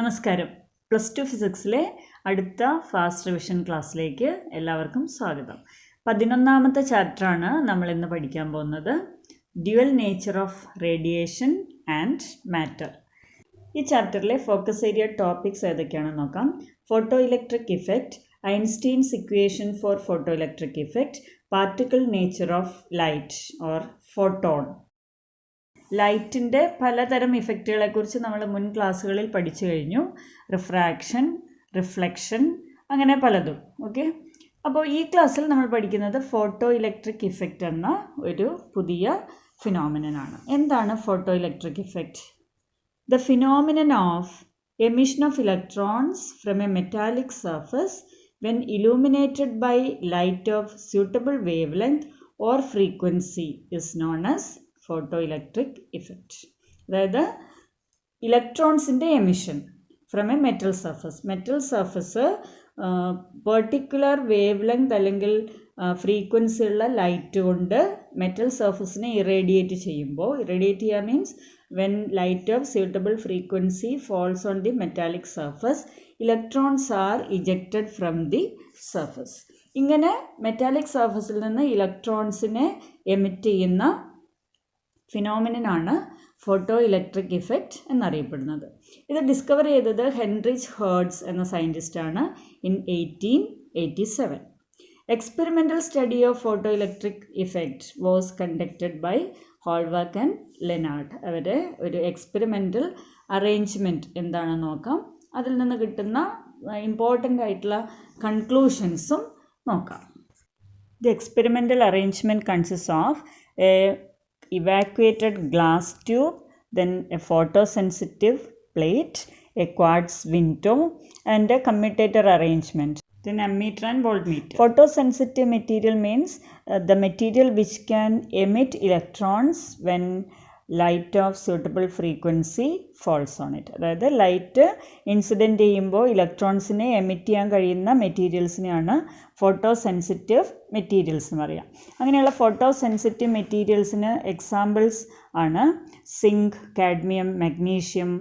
നമസ്കാരം. +2 ഫിസിക്സിലെ അടുത്ത fast revision ക്ലാസ്സിലേക്ക് എല്ലാവർക്കും സ്വാഗതം. 11ാമത്തെ ചാപ്റ്ററാണ് നമ്മൾ ഇന്ന് പഠിക്കാൻ പോകുന്നത്, dual nature of radiation and matter. ഈ ചാപ്റ്ററിലെ ഫോക്കസ് ഏരിയ ടോപ്പിക്സ് ഏതൊക്കെയാണെന്ന് നോക്കാം. Photo electric effect, Einstein's equation for photo electric effect, particle nature of light or photon. ലൈറ്റിൻ്റെ പലതരം ഇഫക്റ്റുകളെക്കുറിച്ച് നമ്മൾ മുൻ ക്ലാസ്സുകളിൽ പഠിച്ചു കഴിഞ്ഞു. റിഫ്രാക്ഷൻ, റിഫ്ലക്ഷൻ, അങ്ങനെ പലതും. ഓക്കെ, അപ്പോൾ ഈ ക്ലാസ്സിൽ നമ്മൾ പഠിക്കുന്നത് ഫോട്ടോ ഇലക്ട്രിക് ഇഫക്റ്റ് എന്ന ഒരു പുതിയ ഫിനോമിനനാണ്. എന്താണ് photo electric effect? The phenomenon of emission of electrons from A metallic surface when illuminated by light of suitable wavelength or frequency is known as photoelectric effect. അതായത് ഇലക്ട്രോൺസിൻ്റെ emission from a metal surface particular wavelength അല്ലെങ്കിൽ frequency ഉള്ള light കൊണ്ട് metal സർഫസിനെ irradiate ചെയ്യുമ്പോൾ, irradiate ചെയ്യുക means when light of suitable frequency falls on the metallic surface, electrons are ejected from the surface. ഇങ്ങനെ metallic സർഫസിൽ നിന്ന് ഇലക്ട്രോൺസിനെ emit ചെയ്യുന്ന ഫിനോമിനനാണ് ഫോട്ടോ ഇലക്ട്രിക് ഇഫക്റ്റ് എന്നറിയപ്പെടുന്നത്. ഇത് ഡിസ്കവർ ചെയ്തത് ഹെൻറിച്ച് ഹേർട്സ് എന്ന സയൻറ്റിസ്റ്റാണ് in 1887. Experimental study of photoelectric effect was conducted by Hallwachs and Lenard. അവരുടെ ഒരു എക്സ്പെരിമെൻ്റൽ അറേഞ്ച്മെൻറ്റ് എന്താണെന്ന് നോക്കാം. അതിൽ നിന്ന് കിട്ടുന്ന ഇമ്പോർട്ടൻ്റ് ആയിട്ടുള്ള കൺക്ലൂഷൻസും നോക്കാം. The experimental arrangement consist of a evacuated glass tube, then a photosensitive plate, a quartz window and a commutator arrangement. Then ammeter and voltmeter. Photosensitive material means the material which can emit electrons when light of suitable frequency falls on it. അതായത് light incident ചെയ്യുമ്പോൾ ഇലക്ട്രോൺസിനെ emit ചെയ്യാൻ കഴിയുന്ന മെറ്റീരിയൽസിനെയാണ് photo sensitive materials എന്ന് പറയുക. അങ്ങനെയുള്ള photo sensitive മെറ്റീരിയൽസിന് examples ആണ് zinc, cadmium, magnesium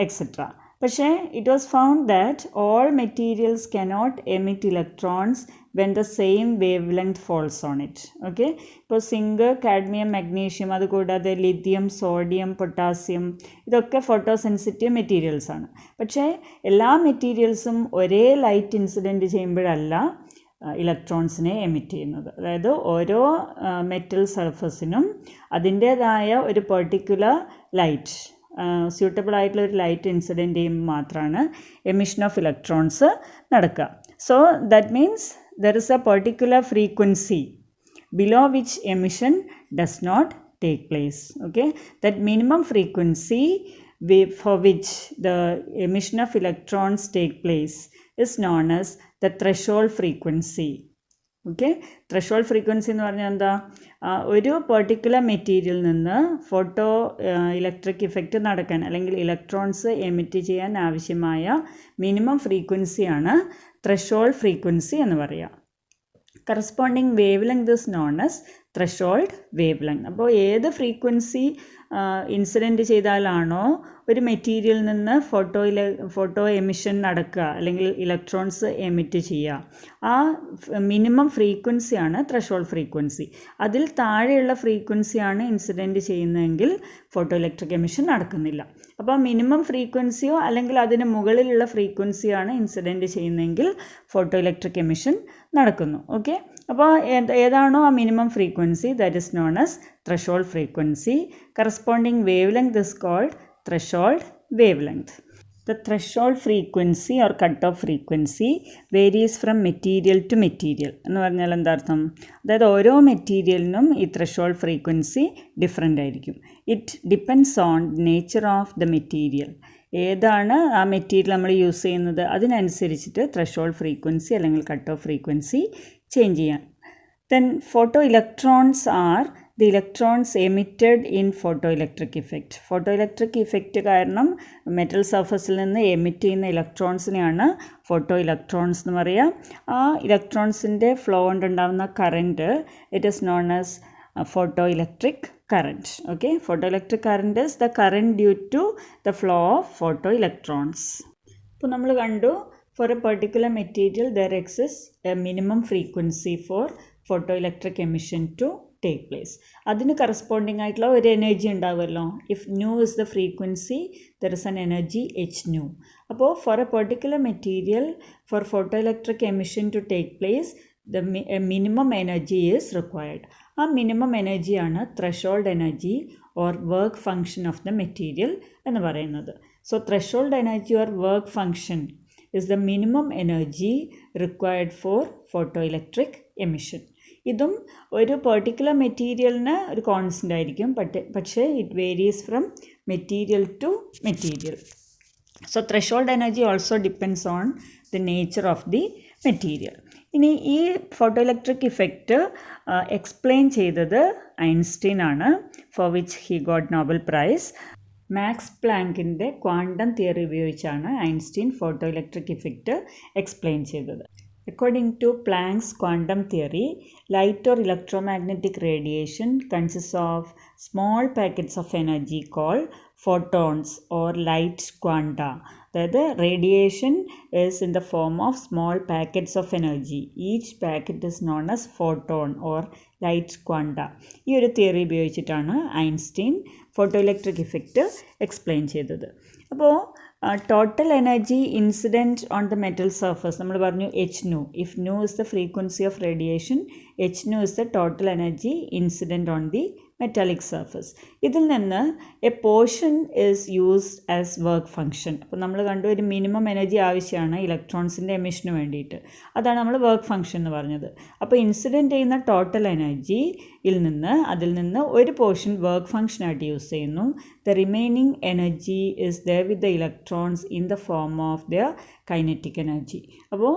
etcetera. പക്ഷേ it was found that all materials cannot emit electrons when the same wave length falls on it. Okay, ഇപ്പോൾ zinc, cadmium, magnesium, അതുകൂടാതെ lithium, sodium, potassium, ഇതൊക്കെ photo sensitive materials ആണ്. പക്ഷേ എല്ലാ മെറ്റീരിയൽസും ഒരേ light incident ചെയ്യുമ്പോഴല്ല ഇലക്ട്രോൺസിനെ emit ചെയ്യുന്നത്. അതായത് ഓരോ മെറ്റൽ സർഫസിനും അതിൻ്റേതായ ഒരു പെർട്ടിക്കുലർ ലൈറ്റ്, സ്യൂട്ടബിൾ ആയിട്ടുള്ള ഒരു ലൈറ്റ് ഇൻസിഡൻറ്റ് ചെയ്യുമ്പോൾ മാത്രമാണ് എമിഷൻ ഓഫ് ഇലക്ട്രോൺസ് നടക്കുക. So that means there is a particular frequency below which emission does not take place. Okay, that minimum frequency for which the emission of electrons take place is known as the threshold frequency. Okay, threshold frequency എന്ന് പറഞ്ഞാൽ എന്താ? ഒരു particular മെറ്റീരിയലിൽ നിന്ന് photo electric effect നടക്കാൻ അല്ലെങ്കിൽ electrons emit ചെയ്യാൻ ആവശ്യമായ മിനിമം ഫ്രീക്വൻസിയാണ് ത്രഷോൾഡ് ഫ്രീക്വൻസി എന്ന് പറയുക. Corresponding wavelength is known as threshold wave length. അപ്പോൾ ഏത് ഫ്രീക്വൻസി ഇൻസിഡൻറ്റ് ചെയ്താലാണോ ഒരു മെറ്റീരിയലിൽ നിന്ന് ഫോട്ടോ എമിഷൻ നടക്കുക അല്ലെങ്കിൽ ഇലക്ട്രോൺസ് എമിറ്റ് ചെയ്യുക, ആ മിനിമം ഫ്രീക്വൻസിയാണ് ത്രഷോൾഡ് ഫ്രീക്വൻസി. അതിൽ താഴെയുള്ള ഫ്രീക്വൻസിയാണ് ഇൻസിഡൻറ്റ് ചെയ്യുന്നതെങ്കിൽ ഫോട്ടോ ഇലക്ട്രിക് എമിഷൻ നടക്കുന്നില്ല. അപ്പോൾ മിനിമം ഫ്രീക്വൻസിയോ അല്ലെങ്കിൽ അതിന് മുകളിലുള്ള ഫ്രീക്വൻസിയാണ് ഇൻസിഡൻറ്റ് ചെയ്യുന്നതെങ്കിൽ ഫോട്ടോ ഇലക്ട്രിക് എമിഷൻ നടക്കുന്നു. ഓക്കെ, അപ്പോൾ ഏതാണോ ആ minimum frequency, that is known as threshold frequency. Corresponding wavelength is called threshold wavelength. The threshold frequency or cutoff frequency varies from material to material. എന്ന് പറഞ്ഞാൽ എന്താ അർത്ഥം? അതായത് ഓരോ മെറ്റീരിയലിനും ഈ ത്രഷോൾഡ് ഫ്രീക്വൻസി ഡിഫറെൻ്റ് ആയിരിക്കും. It depends on nature of the material. ഏതാണ് ആ മെറ്റീരിയൽ നമ്മൾ യൂസ് ചെയ്യുന്നത് അതിനനുസരിച്ചിട്ട് ത്രഷോൾഡ് ഫ്രീക്വൻസി അല്ലെങ്കിൽ കട്ട് ഓഫ് ഫ്രീക്വൻസി ചേഞ്ച് ചെയ്യാം. Then photo electrons are the electrons emitted in photoelectric effect. Photoelectric effect കാരണം മെറ്റൽ സർഫസിൽ നിന്ന് എമിറ്റ് ചെയ്യുന്ന ഇലക്ട്രോൺസിനെയാണ് ഫോട്ടോ ഇലക്ട്രോൺസ് എന്ന് പറയുക. ആ ഇലക്ട്രോൺസിൻ്റെ ഫ്ലോ കൊണ്ടുണ്ടാകുന്ന current it is known as photo electric current. Okay, photoelectric current is the current due to the flow of photoelectrons. ഇപ്പോൾ നമ്മൾ കണ്ടു, for a particular material there exists a minimum frequency for photoelectric emission to take place. അതിന് corresponding ആയിട്ടുള്ള ഒരു energy ഉണ്ടാവുമല്ലോ. If nu is the frequency there is an energy H nu. അപ്പോൾ for a particular material for photoelectric emission to take place the minimum energy is required. ആ minimum എനർജിയാണ് threshold energy or work function of the material എന്ന് പറയുന്നത്. So threshold energy or work function is the minimum energy required for photo electric emission. ഇതും ഒരു particular മെറ്റീരിയലിന് ഒരു constant ആയിരിക്കും, പക്ഷേ it varies from material to material. So threshold energy also depends on the nature of the material. ഇനി ഈ photo electric effect explain ചെയ്തത് Einstein ആണ്, for which he got Nobel prize. Max പ്ലാങ്കിൻ്റെ quantum theory ഉപയോഗിച്ചാണ് Einstein photo electric effect explain ചെയ്തത്. According to Planck's quantum theory, light or electromagnetic radiation consists of small packets of energy called photons or light quanta. അതായത് radiation is in the form of small packets of energy. Each packet is known as photon or light quanta. ഈ ഒരു theory ഉപയോഗിച്ചിട്ടാണ് Einstein photo electric effect explain ചെയ്തത്. അപ്പോൾ total energy incident on the metal surface നമ്മൾ പറഞ്ഞു H new. If nu is the frequency of radiation, H new is the total energy incident on the metallic surface. ഇതിൽ നിന്ന് A portion is used as work function. അപ്പോൾ നമ്മൾ കണ്ടു ഒരു minimum energy ആവശ്യമാണ് ഇലക്ട്രോൺസിൻ്റെ emission വേണ്ടിയിട്ട്. അതാണ് നമ്മൾ വർക്ക് ഫങ്ഷൻ എന്ന് പറഞ്ഞത്. അപ്പോൾ ഇൻസിഡൻറ്റ് ചെയ്യുന്ന ടോട്ടൽ എനർജിയിൽ നിന്ന് അതിൽ നിന്ന് ഒരു പോർഷൻ വർക്ക് ഫങ്ഷനായിട്ട് യൂസ് ചെയ്യുന്നു. The remaining energy is there with the electrons in the form of the kinetic energy. അപ്പോൾ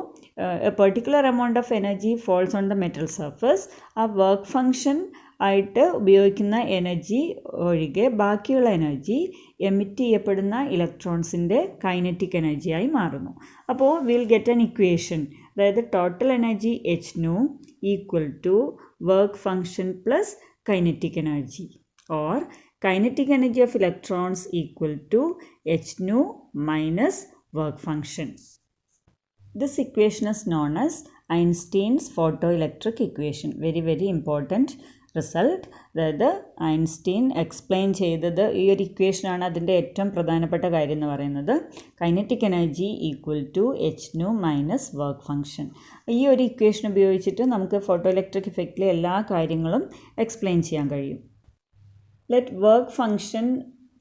a particular amount of energy falls on the metal surface. ആ വർക്ക് ഫങ്ഷൻ ആയിട്ട് ഉപയോഗിക്കുന്ന എനർജി ഒഴികെ ബാക്കിയുള്ള energy emit ചെയ്യപ്പെടുന്ന ഇലക്ട്രോൺസിൻ്റെ kinetic എനർജിയായി മാറുന്നു. അപ്പോൾ വിൽ ഗെറ്റ് ആൻ ഇക്വേഷൻ, അതായത് total energy H nu equal to work function plus kinetic energy, or kinetic energy of electrons equal to h nu minus work function. This equation is known as Einstein's photoelectric equation. Very important result. അതായത് Einstein explain ചെയ്തത് ഈ ഒരു ഇക്വേഷനാണ് അതിൻ്റെ ഏറ്റവും പ്രധാനപ്പെട്ട കാര്യം എന്ന് പറയുന്നത്. Kinetic energy equal to h nu minus work function. ഈ ഒരു ഇക്വേഷൻ ഉപയോഗിച്ചിട്ട് നമുക്ക് ഫോട്ടോ ഇലക്ട്രിക് ഇഫക്റ്റിലെ എല്ലാ കാര്യങ്ങളും എക്സ്പ്ലെയിൻ ചെയ്യാൻ കഴിയും. Let work function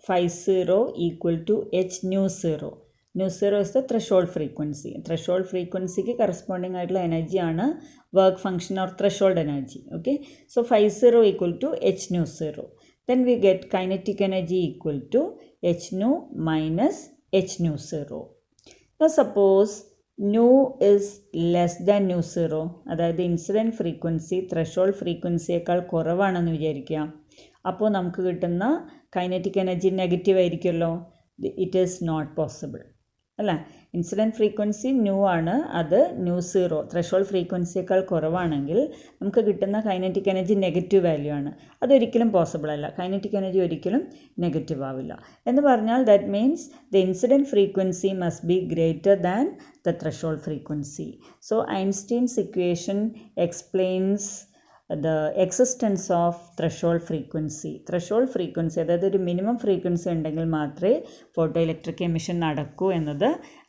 phi 0 equal to h nu 0. Nu 0 is the threshold frequency. Threshold frequency की corresponding आइटला energy आना work function और threshold energy. Okay. So phi 0 equal to h nu 0. Then we get kinetic energy equal to h nu minus h nu 0. Now suppose nu is less than nu 0. അതായത് incident frequency threshold ഫ്രീക്വൻസിയേക്കാൾ കുറവാണെന്ന് വിചാരിക്കുക. അപ്പോൾ നമുക്ക് കിട്ടുന്ന kinetic energy negative ആയിരിക്കുമല്ലോ. It is not possible അല്ല. Incident frequency new ആണ്, അത് ന്യൂ 0 ത്രെഷോൾഡ് ഫ്രീക്വൻസിയേക്കാൾ കുറവാണെങ്കിൽ നമുക്ക് കിട്ടുന്ന കൈനറ്റിക് എനർജി നെഗറ്റീവ് വാല്യൂ ആണ്. അതൊരിക്കലും പോസിബിൾ അല്ല. കൈനറ്റിക് എനർജി ഒരിക്കലും നെഗറ്റീവ് ആവില്ല എന്ന് പറഞ്ഞാൽ that means the incident frequency must be greater than the threshold frequency. So Einstein's equation explains the existence of threshold frequency. Threshold frequency അതായത് ഒരു minimum frequency ഉണ്ടെങ്കിൽ മാത്രമേ ഫോട്ടോ ഇലക്ട്രിക് എമിഷൻ നടക്കൂ എന്നത്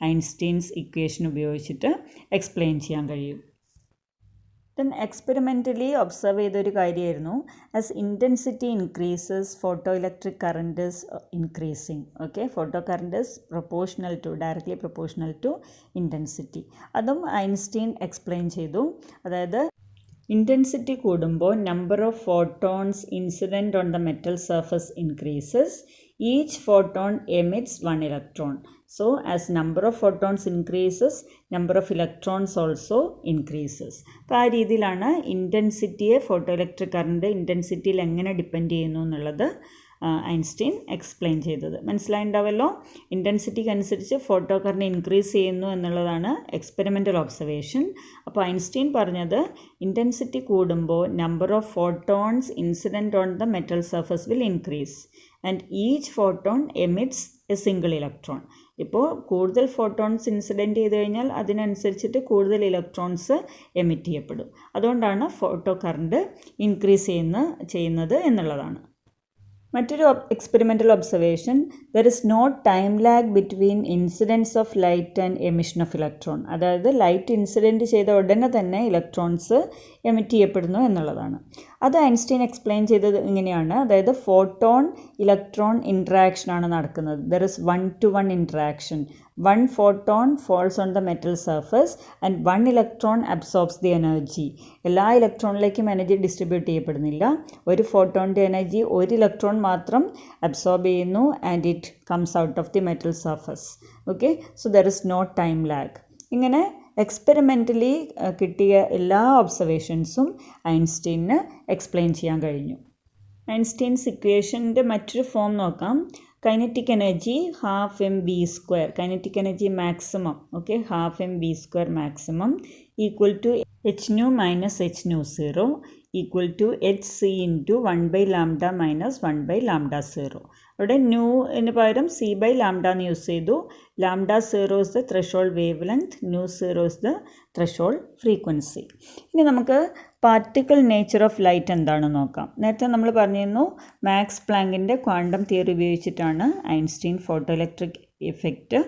ഐൻസ്റ്റീൻസ് ഇക്വേഷൻ ഉപയോഗിച്ചിട്ട് എക്സ്പ്ലെയിൻ ചെയ്യാൻ കഴിയും. Then experimentally observe ചെയ്തൊരു കാര്യമായിരുന്നു, as intensity increases photo electric current is increasing. Okay, photo current is directly proportional to intensity. അതും ഐൻസ്റ്റീൻ എക്സ്പ്ലെയിൻ ചെയ്തു. അതായത് ഇൻറ്റൻസിറ്റി കൂടുമ്പോൾ number of photons incident on the metal surface increases. Each photon emits 1 electron. So as number of photons increases number of electrons also increases. അപ്പോൾ ആ രീതിയിലാണ് ഇൻറ്റൻസിറ്റിയെ photo electric current ഇൻറ്റൻസിറ്റിയിൽ എങ്ങനെ ഡിപ്പെൻഡ് ചെയ്യുന്നു എന്നുള്ളത് ഐൻസ്റ്റീൻ എക്സ്പ്ലെയിൻ ചെയ്തത്. മനസ്സിലായിട്ടുണ്ടാവല്ലോ. ഇൻറ്റൻസിറ്റിക്ക് അനുസരിച്ച് ഫോട്ടോ കറണ്ട് ഇൻക്രീസ് ചെയ്യുന്നു എന്നുള്ളതാണ് എക്സ്പെരിമെൻ്റൽ ഒബ്സർവേഷൻ. അപ്പോൾ ഐൻസ്റ്റീൻ പറഞ്ഞത് ഇൻറ്റൻസിറ്റി കൂടുമ്പോൾ number of photons incident on the metal surface will increase and each photon emits A single electron. ഇപ്പോൾ കൂടുതൽ ഫോട്ടോൺസ് ഇൻസിഡൻറ്റ് ചെയ്ത് കഴിഞ്ഞാൽ അതിനനുസരിച്ചിട്ട് കൂടുതൽ ഇലക്ട്രോൺസ് എമിറ്റ് ചെയ്യപ്പെടും. അതുകൊണ്ടാണ് ഫോട്ടോ കറണ്ട് ഇൻക്രീസ് ചെയ്യുന്നത് എന്നുള്ളതാണ്. മറ്റൊരു experimental observation, there is no time lag between incidence of light and emission of electron. അതായത് ലൈറ്റ് ഇൻസിഡൻറ്റ് ചെയ്ത ഉടനെ തന്നെ ഇലക്ട്രോൺസ് എമിറ്റ് ചെയ്യപ്പെടുന്നു എന്നുള്ളതാണ്. അത് ഐൻസ്റ്റീൻ എക്സ്പ്ലെയിൻ ചെയ്തത് ഇങ്ങനെയാണ്. അതായത് ഫോട്ടോൺ ഇലക്ട്രോൺ ഇൻട്രാക്ഷനാണ് നടക്കുന്നത്. There is 1-to-1 interaction. 1 photon falls on the metal surface and 1 electron absorbs the energy. എല്ലാ ഇലക്ട്രോണിലേക്കും എനർജി ഡിസ്ട്രിബ്യൂട്ട് ചെയ്യപ്പെടുന്നില്ല. ഒരു ഫോട്ടോണിൻ്റെ എനർജി ഒരു ഇലക്ട്രോൺ മാത്രം അബ്സോർബ് ചെയ്യുന്നു and it comes out of the metal surface. Okay, so there is no time lag. ഇങ്ങനെ experimentally കിട്ടിയ എല്ലാ ഒബ്സർവേഷൻസും ഐൻസ്റ്റീന് എക്സ്പ്ലെയിൻ ചെയ്യാൻ കഴിഞ്ഞു. ഐൻസ്റ്റീൻസ് ഇക്വേഷൻ്റെ മറ്റൊരു ഫോം നോക്കാം. Kinetic energy ½mv², kinetic energy maximum, okay, ½mv² maximum equal to hν minus hν0 equal to hc into 1/λ minus 1/λ0. അവിടെ ന്യൂവിന് പകരം c/λ എന്ന് യൂസ് ചെയ്തു. λ0 is the threshold wavelength, ν0 is the threshold frequency. ഇനി നമുക്ക് particle nature of light എന്താണെന്ന് നോക്കാം. നേരത്തെ നമ്മൾ പറഞ്ഞിരുന്നു മാക്സ് പ്ലാങ്കിൻ്റെ ക്വാണ്ടം തിയറി ഉപയോഗിച്ചിട്ടാണ് Einstein photo electric effect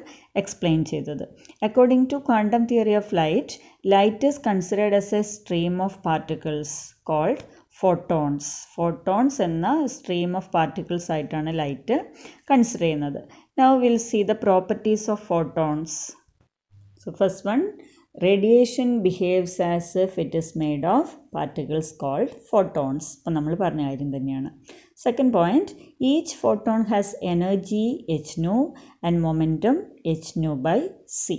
explain ചെയ്തത്. According to quantum theory of light, light is considered as a stream of particles called photons. Photons എന്ന സ്ട്രീം ഓഫ് പാർട്ടിക്കിൾസ് ആയിട്ടാണ് ലൈറ്റ് കൺസിഡർ ചെയ്യുന്നത്. Now will see the properties of photons. So first one, radiation behaves as if it is made of particles called photons. അപ്പോൾ നമ്മൾ പറഞ്ഞ കാര്യം തന്നെയാണ്. Second point, each photon has energy hν and momentum hν/c.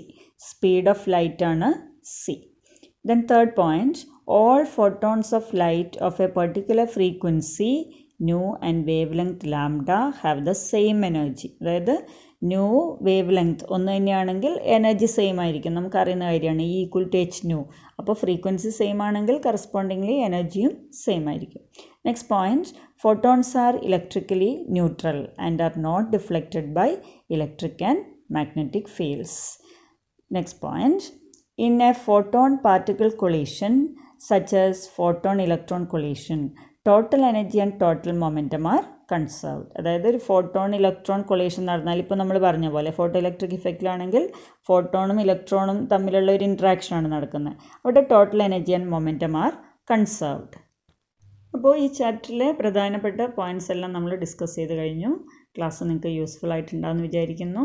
Speed of light ആണ് c. Then third point, all photons of light of a particular frequency nu and wavelength lambda have the same energy. അതായത് nu wavelength ഒന്ന് തന്നെയാണെങ്കിൽ energy same ആയിരിക്കും, നമുക്കറിയുന്ന കാര്യമാണ്. E equal to hν. അപ്പോൾ frequency same ആണെങ്കിൽ correspondingly എനർജിയും same ആയിരിക്കും. Next point, photons are electrically neutral and are not deflected by electric and magnetic fields. Next point, in a photon particle collision such as photon electron collision, total energy and total momentum are conserved. അതായത് ഒരു photon electron collision നടന്നാൽ, ഇപ്പോൾ നമ്മൾ പറഞ്ഞ പോലെ photo electric ഇഫക്റ്റിലാണെങ്കിൽ ഫോട്ടോണും ഇലക്ട്രോണും തമ്മിലുള്ള ഒരു ഇൻട്രാക്ഷനാണ് നടക്കുന്നത്. അവിടെ total energy and momentum are conserved. അപ്പോൾ ഈ ചാപ്റ്ററിലെ പ്രധാനപ്പെട്ട പോയിൻറ്റ്സ് എല്ലാം നമ്മൾ ഡിസ്കസ് ചെയ്ത് കഴിഞ്ഞു. ക്ലാസ് നിങ്ങൾക്ക് യൂസ്ഫുൾ ആയിട്ടുണ്ടാകുമെന്ന് വിചാരിക്കുന്നു.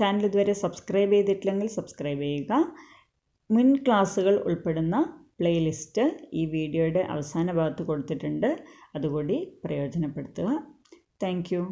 ചാനൽ ഇതുവരെ സബ്സ്ക്രൈബ് ചെയ്തിട്ടില്ലെങ്കിൽ സബ്സ്ക്രൈബ് ചെയ്യുക. മുൻ ക്ലാസ്സുകൾ ഉൾപ്പെടുന്ന പ്ലേലിസ്റ്റ് ഈ വീഡിയോയുടെ അവസാന ഭാഗത്ത് കൊടുത്തിട്ടുണ്ട്, അതുകൂടി പ്രയോജനപ്പെടുത്തുക. Thank you.